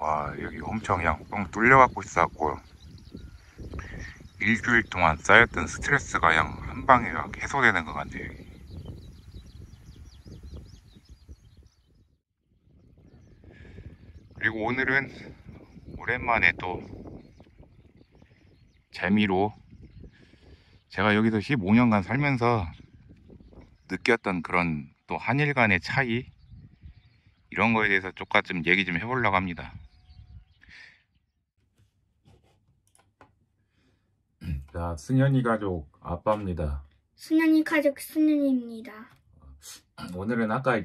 와, 여기 엄청 그냥 뻥 뚫려갖고 있어갖고 일주일 동안 쌓였던 스트레스가 그냥 한 방에 막 해소되는 것 같네. 여기. 그리고 오늘은 오랜만에 또 재미로 제가 여기서 15년간 살면서 느꼈던 그런 또 한일 간의 차이, 이런 거에 대해서 조금 얘기 좀 해보려고 합니다. 자, 승현이 가족 아빠입니다. 승현이 가족 승현입니다. 오늘은 아까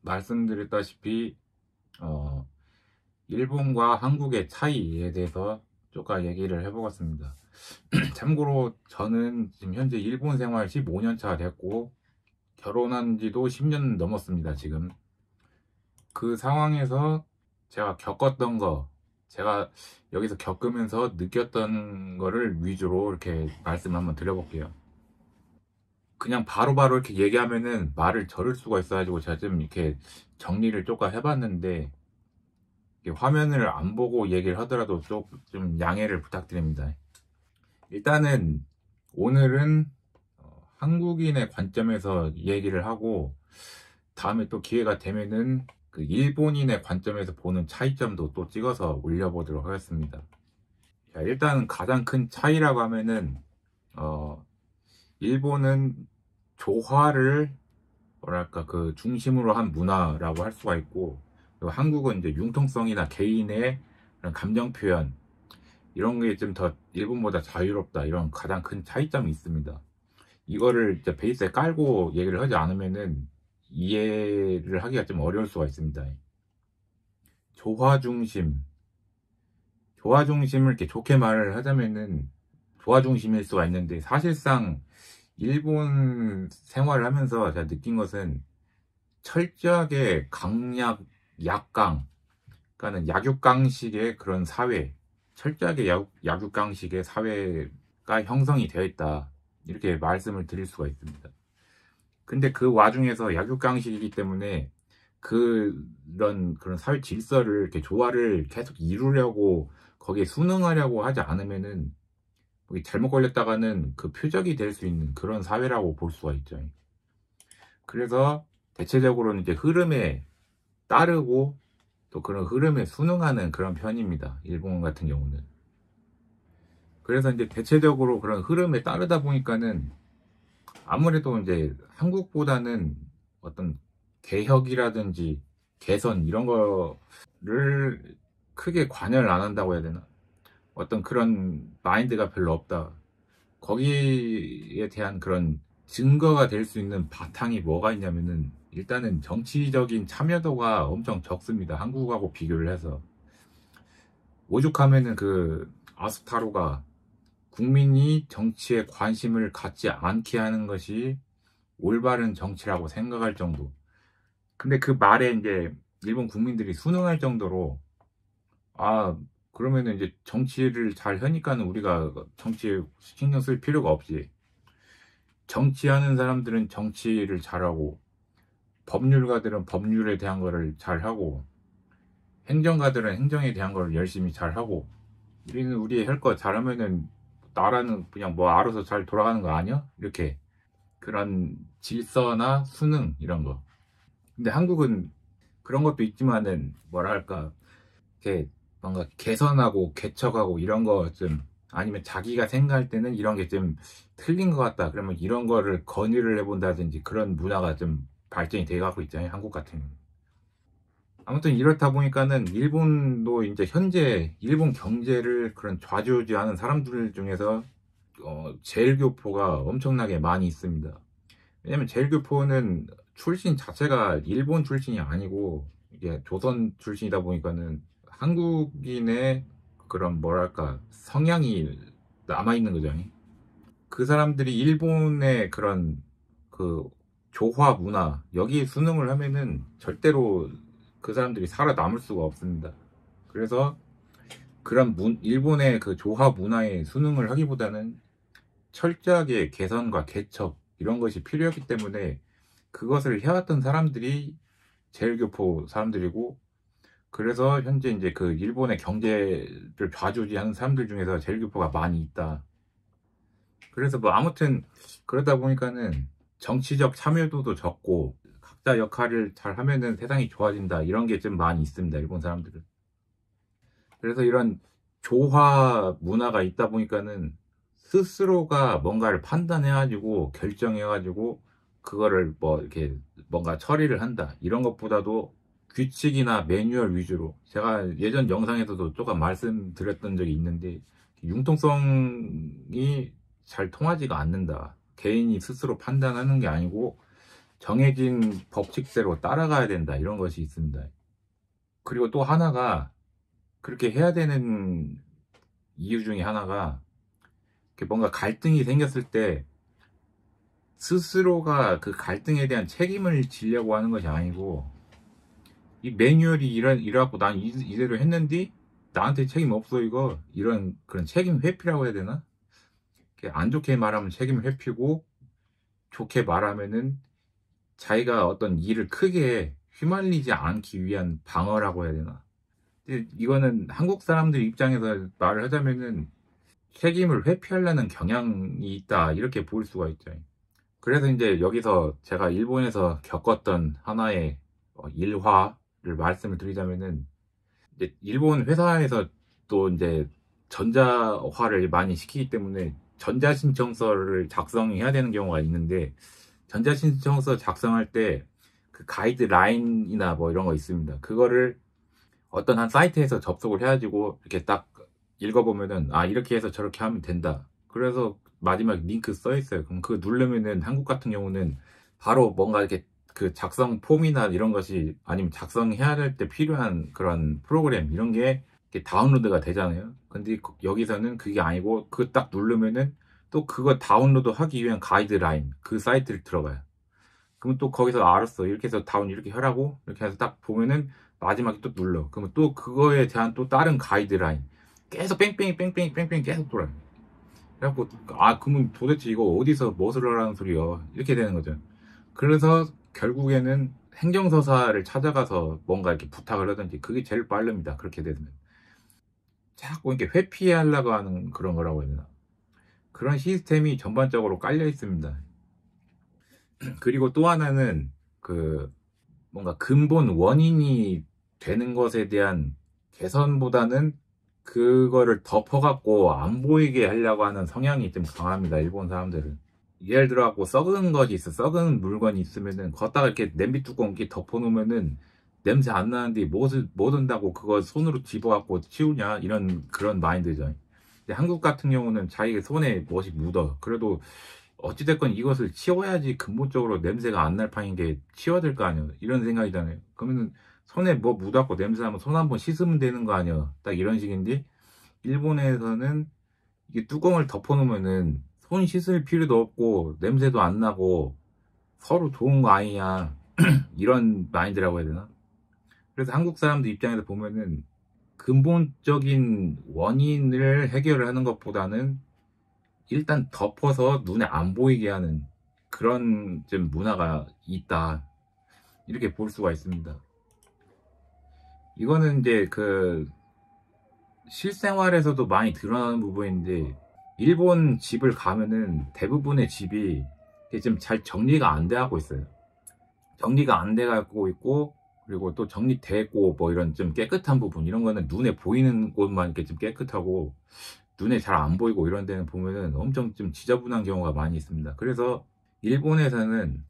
말씀드렸다시피 일본과 한국의 차이에 대해서 조금 얘기를 해보겠습니다. 참고로 저는 지금 현재 일본 생활 15년 차 됐고 결혼한 지도 10년 넘었습니다. 지금 그 상황에서 제가 겪었던 거, 제가 여기서 겪으면서 느꼈던 거를 위주로 이렇게 말씀을 한번 드려볼게요. 그냥 바로바로 이렇게 얘기하면은 말을 저를 수가 있어가지고 제가 좀 이렇게 정리를 조금 해봤는데, 화면을 안 보고 얘기를 하더라도 좀 양해를 부탁드립니다. 일단은 오늘은 한국인의 관점에서 얘기를 하고, 다음에 또 기회가 되면은 그 일본인의 관점에서 보는 차이점도 또 찍어서 올려보도록 하겠습니다. 자, 일단 가장 큰 차이라고 하면은 일본은 조화를 뭐랄까 그 중심으로 한 문화라고 할 수가 있고, 그리고 한국은 이제 융통성이나 개인의 그런 감정 표현, 이런 게 좀 더 일본보다 자유롭다, 이런 가장 큰 차이점이 있습니다. 이거를 이제 베이스에 깔고 얘기를 하지 않으면은 이해를 하기가 좀 어려울 수가 있습니다. 조화 중심을 이렇게 좋게 말을 하자면은 조화 중심일 수가 있는데, 사실상 일본 생활을 하면서 제가 느낀 것은 철저하게 강약, 약강, 그러니까는 약육강식의 그런 사회, 철저하게 약육강식의 사회가 형성이 되어 있다, 이렇게 말씀을 드릴 수가 있습니다. 근데 그 와중에서 약육강식이기 때문에 그런 사회 질서를, 이렇게 조화를 계속 이루려고 거기에 순응하려고 하지 않으면은 잘못 걸렸다가는 그 표적이 될 수 있는 그런 사회라고 볼 수가 있죠. 그래서 대체적으로는 이제 흐름에 따르고 또 그런 흐름에 순응하는 그런 편입니다. 일본 같은 경우는. 그래서 이제 대체적으로 그런 흐름에 따르다 보니까는 아무래도 이제 한국보다는 어떤 개혁이라든지 개선, 이런 거를 크게 관여를 안 한다고 해야 되나? 어떤 그런 마인드가 별로 없다. 거기에 대한 그런 증거가 될 수 있는 바탕이 뭐가 있냐면은, 일단은 정치적인 참여도가 엄청 적습니다. 한국하고 비교를 해서. 오죽하면은 그 아스타로가 국민이 정치에 관심을 갖지 않게 하는 것이 올바른 정치라고 생각할 정도. 근데 그 말에 이제 일본 국민들이 순응할 정도로, 아, 그러면은 이제 정치를 잘 하니까는 우리가 정치에 신경 쓸 필요가 없지. 정치하는 사람들은 정치를 잘하고, 법률가들은 법률에 대한 거를 잘하고, 행정가들은 행정에 대한 거를 열심히 잘하고, 우리는 우리 할 거 잘하면은 나라는 그냥 뭐 알아서 잘 돌아가는 거 아니야? 이렇게 그런 질서나 수능, 이런 거. 근데 한국은 그런 것도 있지만은 뭐랄까, 이렇게 뭔가 개선하고 개척하고 이런 거 좀, 아니면 자기가 생각할 때는 이런 게 좀 틀린 것 같다, 그러면 이런 거를 건의를 해본다든지, 그런 문화가 좀 발전이 돼 갖고 있잖아요, 한국 같은 경우는. 아무튼 이렇다 보니까는 일본도 이제 현재 일본 경제를 그런 좌지우지하는 사람들 중에서 제일교포가 엄청나게 많이 있습니다. 왜냐면 제일교포는 출신 자체가 일본 출신이 아니고 이게 조선 출신이다 보니까는 한국인의 그런 뭐랄까 성향이 남아있는 거죠. 그 사람들이 일본의 그런 그 조화 문화, 여기에 순응을 하면은 절대로 그 사람들이 살아남을 수가 없습니다. 그래서 그런 일본의 그 조화 문화에 순응을 하기보다는 철저하게 개선과 개척, 이런 것이 필요했기 때문에 그것을 해왔던 사람들이 제일교포 사람들이고, 그래서 현재 이제 그 일본의 경제를 좌지우지하는 사람들 중에서 제일교포가 많이 있다. 그래서 뭐 아무튼 그러다 보니까는 정치적 참여도도 적고 각자 역할을 잘 하면은 세상이 좋아진다, 이런 게 좀 많이 있습니다, 일본 사람들은. 그래서 이런 조화 문화가 있다 보니까는 스스로가 뭔가를 판단해가지고 결정해가지고 그거를 뭐 이렇게 뭔가 처리를 한다, 이런 것보다도 규칙이나 매뉴얼 위주로, 제가 예전 영상에서도 조금 말씀드렸던 적이 있는데, 융통성이 잘 통하지가 않는다. 개인이 스스로 판단하는 게 아니고 정해진 법칙대로 따라가야 된다, 이런 것이 있습니다. 그리고 또 하나가, 그렇게 해야 되는 이유 중에 하나가, 이렇게 뭔가 갈등이 생겼을 때 스스로가 그 갈등에 대한 책임을 지려고 하는 것이 아니고, 이 매뉴얼이 이래갖고 난 이대로 했는데 나한테 책임 없어, 이거, 이런 그런 책임 회피라고 해야 되나? 안 좋게 말하면 책임 회피고, 좋게 말하면은 자기가 어떤 일을 크게 휘말리지 않기 위한 방어라고 해야 되나? 근데 이거는 한국 사람들 입장에서 말을 하자면은 책임을 회피하려는 경향이 있다, 이렇게 볼 수가 있죠. 그래서 이제 여기서 제가 일본에서 겪었던 하나의 일화를 말씀을 드리자면은, 이제 일본 회사에서 또 이제 전자화를 많이 시키기 때문에 전자신청서를 작성해야 되는 경우가 있는데, 전자신청서 작성할 때 그 가이드라인이나 뭐 이런 거 있습니다. 그거를 어떤 한 사이트에서 접속을 해가지고 이렇게 딱 읽어보면은, 아, 이렇게 해서 저렇게 하면 된다, 그래서 마지막 링크 써 있어요. 그럼 그거 누르면은 한국 같은 경우는 바로 뭔가 이렇게 그 작성 폼이나 이런 것이, 아니면 작성해야 할 때 필요한 그런 프로그램 이런 게 이렇게 다운로드가 되잖아요. 근데 여기서는 그게 아니고 그거 딱 누르면은 또 그거 다운로드 하기 위한 가이드라인, 그 사이트를 들어가요. 그러면 또 거기서 알았어, 이렇게 해서 다운 이렇게 하라고, 이렇게 해서 딱 보면은 마지막에 또 눌러. 그러면 또 그거에 대한 또 다른 가이드라인 계속 뺑뺑이 뺑뺑이 뺑뺑이 계속 돌아요. 그래갖고, 아, 그러면 도대체 이거 어디서 무엇을 하라는 소리야, 이렇게 되는 거죠. 그래서 결국에는 행정서사를 찾아가서 뭔가 이렇게 부탁을 하든지, 그게 제일 빠릅니다, 그렇게 되면. 자꾸 이렇게 회피하려고 하는 그런 거라고 해야 되나, 그런 시스템이 전반적으로 깔려 있습니다. 그리고 또 하나는 그 뭔가 근본 원인이 되는 것에 대한 개선보다는 그거를 덮어갖고 안 보이게 하려고 하는 성향이 좀 강합니다, 일본 사람들은. 예를 들어갖고 썩은 것이 있어, 썩은 물건이 있으면은 걷다가 이렇게 냄비 뚜껑 이렇게 덮어놓으면은 냄새 안 나는데 뭐 든다고 그거 손으로 집어갖고 치우냐, 이런 그런 마인드죠. 근데 한국 같은 경우는 자기 손에 무엇이 묻어, 그래도 어찌됐건 이것을 치워야지 근본적으로 냄새가 안 날 판인 게 치워야 될 거 아니야, 이런 생각이잖아요. 그러면은 손에 뭐 묻었고 냄새 나면 손 한번 씻으면 되는 거 아니야, 딱 이런 식인데, 일본에서는 이게 뚜껑을 덮어놓으면은 손 씻을 필요도 없고 냄새도 안 나고 서로 좋은 거 아니냐, 이런 마인드라고 해야 되나? 그래서 한국 사람들 입장에서 보면은 근본적인 원인을 해결을 하는 것보다는 일단 덮어서 눈에 안 보이게 하는 그런 좀 문화가 있다, 이렇게 볼 수가 있습니다. 이거는 이제 그 실생활에서도 많이 드러나는 부분인데, 일본 집을 가면은 대부분의 집이 좀 잘 정리가 안 돼 하고 있어요. 정리가 안 돼 갖고 있고, 그리고 또 정리되고 뭐 이런 좀 깨끗한 부분, 이런 거는 눈에 보이는 곳만 이렇게 좀 깨끗하고 눈에 잘 안 보이고, 이런 데는 보면은 엄청 좀 지저분한 경우가 많이 있습니다. 그래서 일본에서는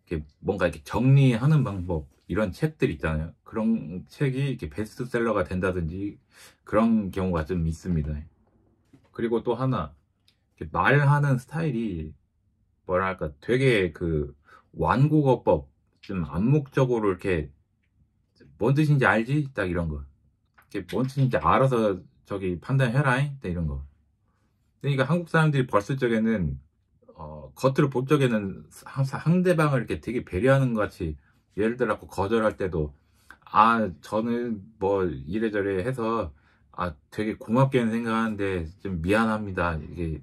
이렇게 뭔가 이렇게 정리하는 방법, 이런 책들 있잖아요. 그런 책이 이렇게 베스트셀러가 된다든지 그런 경우가 좀 있습니다. 그리고 또 하나, 이렇게 말하는 스타일이 뭐랄까 되게 그 완곡어법, 좀 암묵적으로 이렇게 뭔 뜻인지 알지? 딱 이런 거. 이렇게 뭔 뜻인지 알아서 저기 판단해라잉? 딱 이런 거. 그러니까 한국 사람들이 봤을 적에는 겉으로 볼 적에는 상대방을 이렇게 되게 배려하는 것 같이, 예를 들어 거절할 때도, 아, 저는 뭐 이래저래 해서 아, 되게 고맙게는 생각하는데 좀 미안합니다, 이게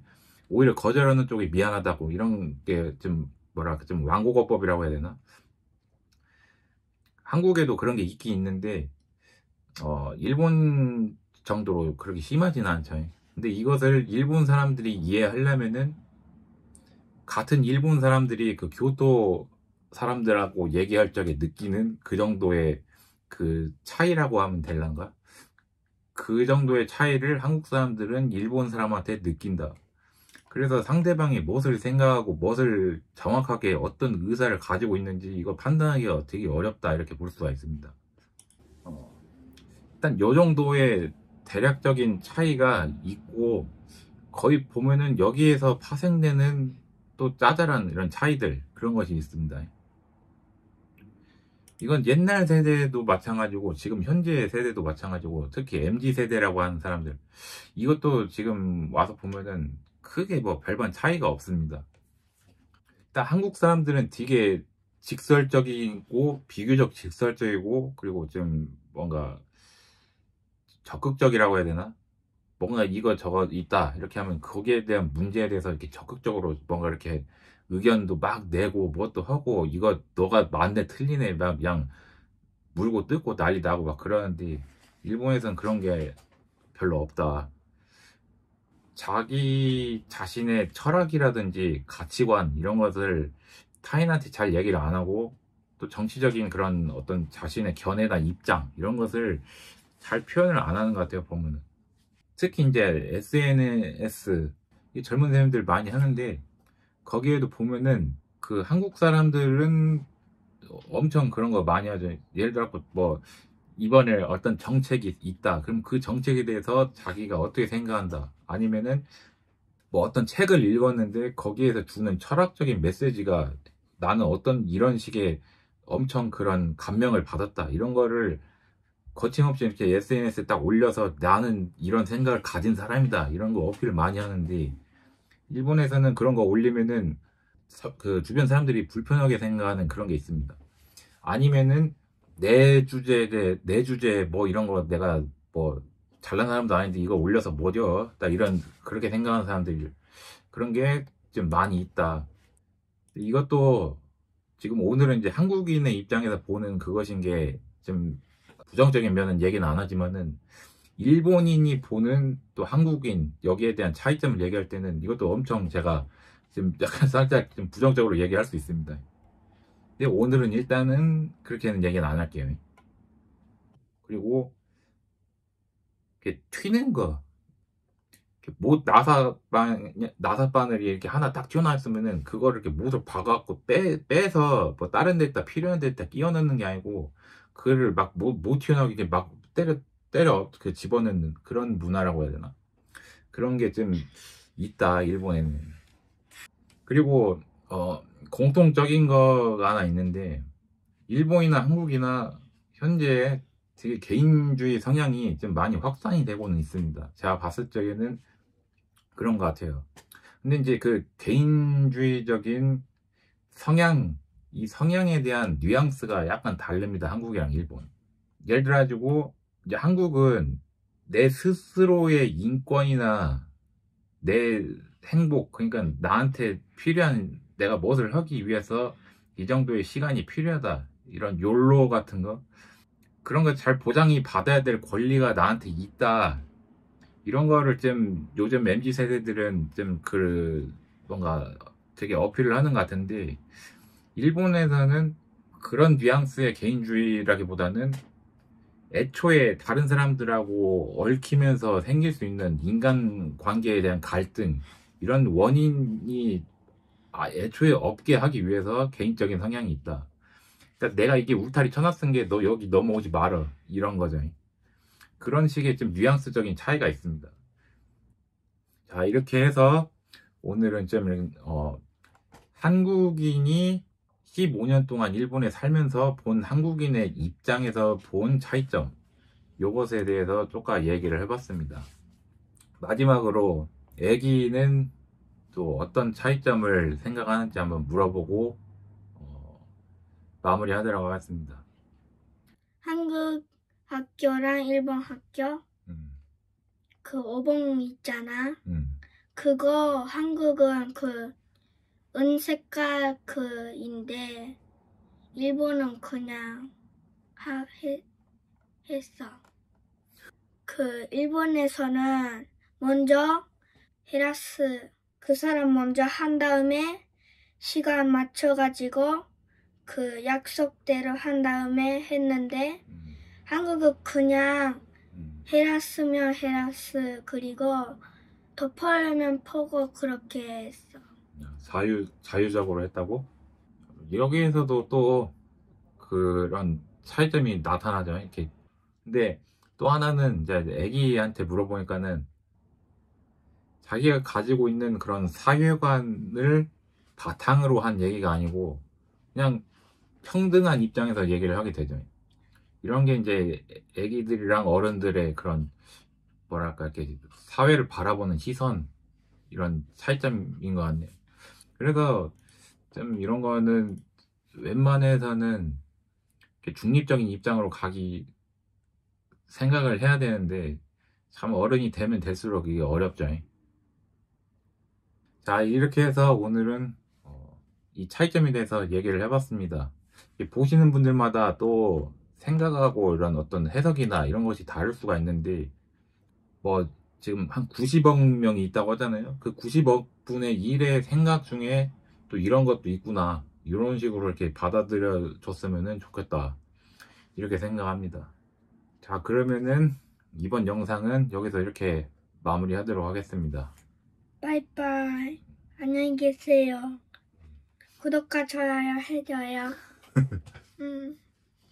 오히려 거절하는 쪽이 미안하다고, 이런 게 좀 뭐랄까 좀 완곡어법이라고 해야 되나? 한국에도 그런 게 있긴 있는데, 일본 정도로 그렇게 심하지는 않죠. 근데 이것을 일본 사람들이 이해하려면은 같은 일본 사람들이 그 교토 사람들하고 얘기할 적에 느끼는 그 정도의 그 차이라고 하면 될란가? 그 정도의 차이를 한국 사람들은 일본 사람한테 느낀다. 그래서 상대방이 무엇을 생각하고 무엇을 정확하게 어떤 의사를 가지고 있는지 이거 판단하기가 되게 어렵다 이렇게 볼 수가 있습니다. 일단 요 정도의 대략적인 차이가 있고 거의 보면은 여기에서 파생되는 또 짜잘한 이런 차이들 그런 것이 있습니다. 이건 옛날 세대도 마찬가지고 지금 현재 세대도 마찬가지고 특히 MZ 세대라고 하는 사람들 이것도 지금 와서 보면은 크게 뭐 별반 차이가 없습니다. 일단 한국 사람들은 되게 직설적이고 비교적 직설적이고 그리고 좀 뭔가 적극적이라고 해야 되나? 뭔가 이거 저거 있다 이렇게 하면 거기에 대한 문제에 대해서 이렇게 적극적으로 뭔가 이렇게 의견도 막 내고 뭣도 하고 이거 너가 맞네 틀리네 막 그냥 물고 뜯고 난리 나고 막 그러는데 일본에서는 그런 게 별로 없다. 자기 자신의 철학이라든지 가치관 이런 것을 타인한테 잘 얘기를 안 하고 또 정치적인 그런 어떤 자신의 견해나 입장 이런 것을 잘 표현을 안 하는 것 같아요 보면은. 특히 이제 SNS 이 젊은 사람들 많이 하는데 거기에도 보면은 그 한국 사람들은 엄청 그런 거 많이 하죠. 예를 들어 뭐 이번에 어떤 정책이 있다. 그럼 그 정책에 대해서 자기가 어떻게 생각한다. 아니면은 뭐 어떤 책을 읽었는데 거기에서 주는 철학적인 메시지가 나는 어떤 이런 식의 엄청 그런 감명을 받았다. 이런 거를 거침없이 이렇게 SNS에 딱 올려서 나는 이런 생각을 가진 사람이다. 이런 거 어필을 많이 하는데 일본에서는 그런 거 올리면은 그 주변 사람들이 불편하게 생각하는 그런 게 있습니다. 아니면은 내 주제 뭐 이런 거 내가 뭐 잘난 사람도 아닌데 이거 올려서 뭐죠? 딱 이런 그렇게 생각하는 사람들이 그런 게 좀 많이 있다. 이것도 지금 오늘은 이제 한국인의 입장에서 보는 그것인 게 좀 부정적인 면은 얘기는 안 하지만은 일본인이 보는 또 한국인 여기에 대한 차이점을 얘기할 때는 이것도 엄청 제가 지금 약간 살짝 좀 부정적으로 얘기할 수 있습니다. 근데 오늘은 일단은 그렇게는 얘기는 안 할게요. 그리고 이렇게 튀는 거, 이렇게 못 나사바늘이 이렇게 하나 딱 튀어나왔으면은 그거를 이렇게 못을 박아갖고 빼서 뭐 다른 데다 필요한 데다 끼워 넣는 게 아니고 그거를 막 못 튀어나오게 이렇게 막 때려 그 집어넣는 그런 문화라고 해야 되나? 그런 게 좀 있다 일본에는. 그리고 공통적인 거가 하나 있는데 일본이나 한국이나 현재 되게 개인주의 성향이 좀 많이 확산이 되고는 있습니다. 제가 봤을 적에는 그런 것 같아요. 근데 이제 그 개인주의적인 성향, 이 성향에 대한 뉘앙스가 약간 다릅니다. 한국이랑 일본. 예를 들어가지고 이제 한국은 내 스스로의 인권이나 내 행복, 그러니까 나한테 필요한 내가 무엇을 하기 위해서 이 정도의 시간이 필요하다. 이런 욜로 같은 거. 그런 거 잘 보장이 받아야 될 권리가 나한테 있다. 이런 거를 좀 요즘 MZ 세대들은 좀 그 뭔가 되게 어필을 하는 것 같은데 일본에서는 그런 뉘앙스의 개인주의라기보다는 애초에 다른 사람들하고 얽히면서 생길 수 있는 인간 관계에 대한 갈등 이런 원인이 애초에 없게 하기 위해서 개인적인 성향이 있다. 그러니까 내가 이게 울타리 쳐놨은 게 너 여기 넘어오지 말어 이런 거죠. 그런 식의 좀 뉘앙스적인 차이가 있습니다. 자 이렇게 해서 오늘은 좀 한국인이 15년 동안 일본에 살면서 본 한국인의 입장에서 본 차이점 요것에 대해서 조금 얘기를 해봤습니다. 마지막으로 애기는 또 어떤 차이점을 생각하는지 한번 물어보고 마무리하도록 하겠습니다. 한국 학교랑 일본 학교 음, 그 오봉 있잖아. 음. 그거 한국은 그 은색깔 그인데 일본은 그냥 했어. 그 일본에서는 먼저 헤라스 그 사람 먼저 한 다음에 시간 맞춰가지고 그 약속대로 한 다음에 했는데 한국은 그냥 헤라스면 헤라스 그리고 덮으려면 퍼고 그렇게 했어. 자유적으로 했다고? 여기에서도 또 그런 차이점이 나타나죠. 이렇게. 근데 또 하나는 이제 애기한테 물어보니까는 자기가 가지고 있는 그런 사회관을 바탕으로 한 얘기가 아니고 그냥 평등한 입장에서 얘기를 하게 되죠. 이런 게 이제 애기들이랑 어른들의 그런 뭐랄까 이렇게 사회를 바라보는 시선 이런 차이점인 것 같네요. 그래서 좀 이런 거는 웬만해서는 이렇게 중립적인 입장으로 가기 생각을 해야 되는데 참 어른이 되면 될수록 이게 어렵죠. 자, 이렇게 해서 오늘은 이 차이점에 대해서 얘기를 해봤습니다. 보시는 분들마다 또 생각하고 이런 어떤 해석이나 이런 것이 다를 수가 있는데 뭐 지금 한 90억 명이 있다고 하잖아요. 그 90억 분의 1의 생각 중에 또 이런 것도 있구나, 이런 식으로 이렇게 받아들여 줬으면 좋겠다, 이렇게 생각합니다. 자, 그러면은 이번 영상은 여기서 이렇게 마무리하도록 하겠습니다. 바이바이. 안녕히 계세요. 구독과 좋아요 해줘요.